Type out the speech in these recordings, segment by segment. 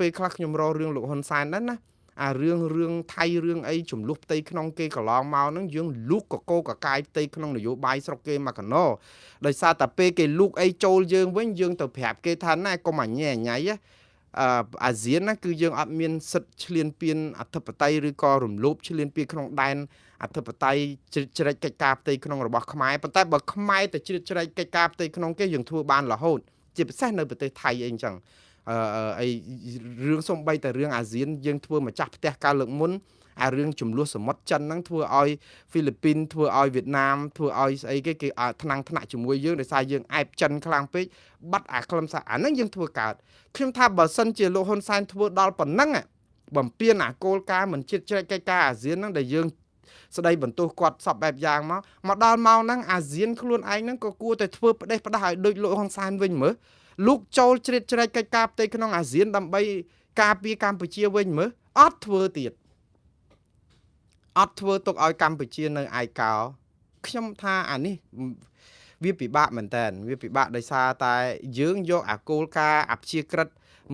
ពេលខ្លះខ្ញុំរករឿងលោកហ៊ុនសែនហ្នឹងណារឿងថៃរឿងអីចំនួនផ្ទៃក្នុងគេកន្លងមកហ្នឹងយើងលូកកកកកាយផ្ទៃក្នុងនយោបាយស្រុកគេមកកណោដោយសារតែពេលគេលូកអីចូលយើងវិញយើងទៅប្រាប់គេថាណាកុំអញ៉ែញ៉ៃអាស៊ានណាគឺយើងអត់មានសិទ្ធិឈ្លានពានអធិបតេយ្យឬក៏រំលោភឈ្លានពានក្នុងដែនអធិបតេយ្យជ្រិតកិច្ចការផ្ទៃក្នុងរបស់ខ្មែរប៉ុន្តែបើខ្មែរទៅជ្រិតកិច្ចការផ្ទៃក្នុងគេយើងធ្វើបានរហូតជាពិសេសនៅប្រទេសថៃអីអញ្ចឹងអីរឿងសំបីតែរឿងអាស៊ានយើងធ្វើម្ចាស់ផ្ទះកាលលើកមុនរឿងចំនួនសមុទ្រចិនហ្នឹងធ្វើឲ្យហ្វីលីពីនធ្វើឲ្យវៀតណាមធ្វើឲ្យស្អីគេថ្នាក់ជាមួយយើងដោយសារយើងអែបចិនខ្លាំងពេកបាត់អាខ្លឹមសារអាហ្នឹងយើងធ្វើកើតខ្ញុំថាបើសិនជាលោកហ៊ុនសែនធ្វើដល់ប៉ុណ្ណឹងបំពេញអាគោលការណ៍មិនជិតជ្រែកកិច្ចការអាស៊ានហ្នឹងដែលយើងស្ដីបន្ទោសគាត់សពបែបយ៉ាងមកដល់មកហ្នឹងអាស៊ានខ្លួនឯងហ្នឹងក៏គួរតែធ្វើផ្ដេសផ្ដាស់ឲ្យដូចលោកហ៊ុនសែនវិញមើលលោកចូលជ្រៀតជ្រែកកិច្ចការផ្ទៃក្នុងអាស៊ានដើម្បីការពារកម្ពុជាវិញមើលអត់ធ្វើទៀតអត់ធ្វើទុកឲ្យកម្ពុជានៅឯកោខ្ញុំថាអានេះវាពិបាកមែនតើវាពិបាកដោយសារតែយើងយកអាគោលការណ៍អព្យាក្រឹត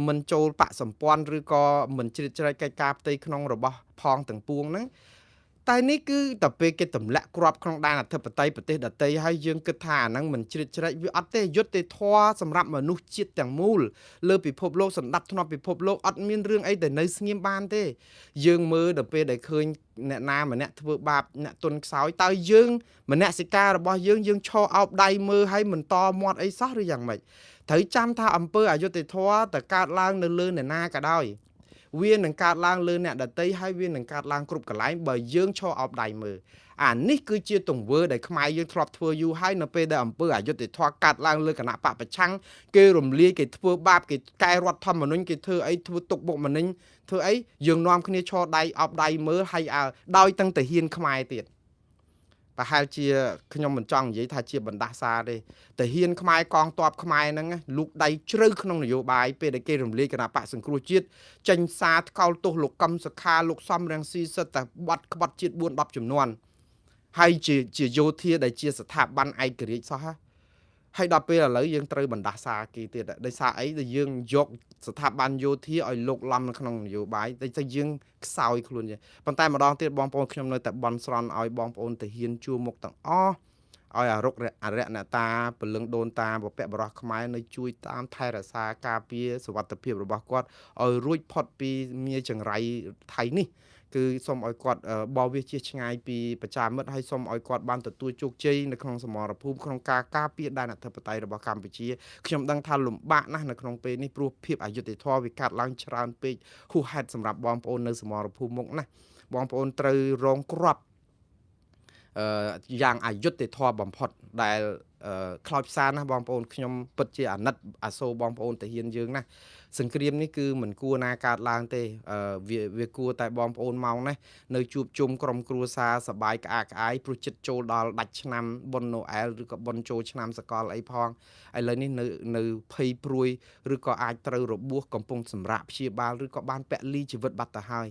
មិនចូលបកសម្ព័ន្ធឬក៏មិនជ្រៀតជ្រែកកិច្ចការផ្ទៃក្នុងរបស់ផងទាំងពួងហ្នឹងតែនេះគឺតែពេលគេទម្លាក់គ្រាប់ក្នុងដែនអធិបតេយ្យប្រទេសដទៃហើយយើងគិតថាអាហ្នឹងមិនជ្រៀតជ្រែកវាអត់ទេយុត្តិធម៌សម្រាប់មនុស្សជាតិទាំងមូលលើពិភពលោកសម្ដាប់ធ្នាប់ពិភពលោកអត់មានរឿងអីដែលនៅស្ងៀមបានទេយើងមើលដល់ពេលដែលឃើញអ្នកណាម្នាក់ធ្វើបាបអ្នកទុនខ្សោយតើយើងមនសិការរបស់យើងឈរអោបដៃមើលឲ្យមិនតមាត់អីសោះឬយ៉ាងម៉េចត្រូវចាំថាអំពើអយុត្តិធម៌តើកើតឡើងនៅលើអ្នកណាក៏ដោយវានឹងកើតឡើងលើអ្នកដតីហើយវានឹងកើតឡើងគ្រប់កន្លែងបើយើងឈរអោបដៃមើលអានេះគឺជាទង្វើដែលខ្មែរយើងធ្លាប់ធ្វើយូរហើយនៅពេលដែលអំពើអយុត្តិធម៌កាត់ឡើងលើគណៈបកប្រឆាំងគេរំលាយគេធ្វើបាបគេកែរដ្ឋធម្មនុញ្ញគេធ្វើអីធ្វើទុកបុកម្នេញធ្វើអីយើងនាំគ្នាឈរដៃអោបដៃមើលហើយដោយតាំងតែហ៊ានខ្មែរទៀតប្រហែលជាខ្ញុំមិនចង់និយាយថាជាបណ្ដាសាទេតែហ៊ានខ្មែរកងទ័ពខ្មែរហ្នឹងលូកដៃជ្រៅក្នុងនយោបាយពេលដែលគេរំលាយគណៈបកសង្គ្រោះជាតិចេញសារថ្កោលទោសលោកកឹមសុខាលោកសំរងស៊ីសិតតែបាត់ក្បត់ជាតិ4 10ចំនួនហើយជាយោធាដែលជាស្ថាប័នឯករាជ្យសោះហើយដល់ពេលឥឡូវយើងត្រូវបណ្ដាសាគេទៀតដោយសារអីដែលយើងយកស្ថាប័នយោធាឲ្យលោកឡំនៅក្នុងនយោបាយតែយើងខ្សោយខ្លួនយើងប៉ុន្តែម្ដងទៀតបងប្អូនខ្ញុំនៅតែបន់ស្រន់ឲ្យបងប្អូនទៅហ៊ានជួមុខទាំងអស់ឲ្យអរុកអរិយអ្នកតាពលឹងដូនតាបពៈបរោះខ្មែរនៅជួយតាមថែរក្សាការពារសុវត្ថិភាពរបស់គាត់ឲ្យរួចផុតពីមាចង្រៃថៃនេះគឺសូមឲ្យគាត់បោះវាជាឆ្ងាយពីប្រជាមិត្តហើយសូមឲ្យគាត់បានទទួលជោគជ័យនៅក្នុងសមរភូមិក្នុងការការពារដែនអធិបតេយ្យរបស់កម្ពុជាខ្ញុំដឹងថាលំបាកណាស់នៅក្នុងពេលនេះព្រោះភាពអយុត្តិធម៌វាកាត់ឡើងច្រើនពេកហួសហេតុសម្រាប់បងប្អូននៅសមរភូមិមុខណាបងប្អូនត្រូវរងគ្រាប់យ៉ាងអយុត្តិធម៌បំផុតដែលខ្លោចផ្សាណាបងប្អូនខ្ញុំពិតជាអាណិតអាសូរបងប្អូនតាហ៊ានយើងណាសង្គ្រាមនេះគឺមិនគួរណាកើតឡើងទេវាគួរតែបងប្អូនមកណានៅជួបជុំក្រុមគ្រួសារសប្បាយក្អាកក្អាយព្រោះចិត្តចូលដល់ដាច់ឆ្នាំបុណ្យណូអែលឬក៏បុណ្យចូលឆ្នាំសកលអីផងឥឡូវនេះនៅភ័យព្រួយឬក៏អាចត្រូវរបួសកំពុងសម្រាកព្យាបាលឬក៏បានពលីជីវិតបាត់ទៅហើយ